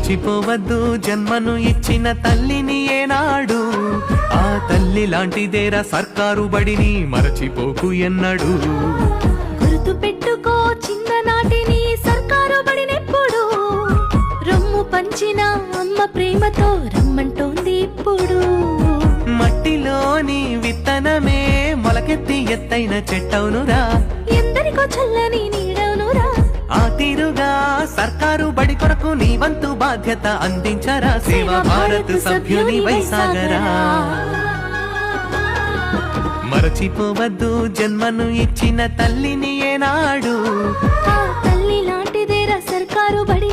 మరచిపోవద్దు జన్మను ఇచ్చిన తల్లిని ఏనాడు, ఆ తల్లి లాంటిదేరా సర్కారు బడిని మరచిపోకు ఎన్నడు. గుర్తు పెట్టుకో చిన్ననాటిని సర్కారు బడినెప్పుడు, రొమ్ము పంచిన అమ్మ ప్రేమతో రమ్మంటోంది ఇప్పుడు. మట్టిలోని విత్తనమే మొలకెత్తి ఎత్తైన చెట్టవునురా, ఎందరికో చల్లని నీడవునురా. ఆ తీరుగా సర్కారు బడి కొరకు నీ వంతు బాధ్యత అందించరా. సేవా భారత్ సభ్యుని వైసాగరా. మరచిపోవద్దు జన్మను ఇచ్చిన తల్లిని ఏనాడు, ఆ తల్లి లాంటిదేరా సర్కారు బడి.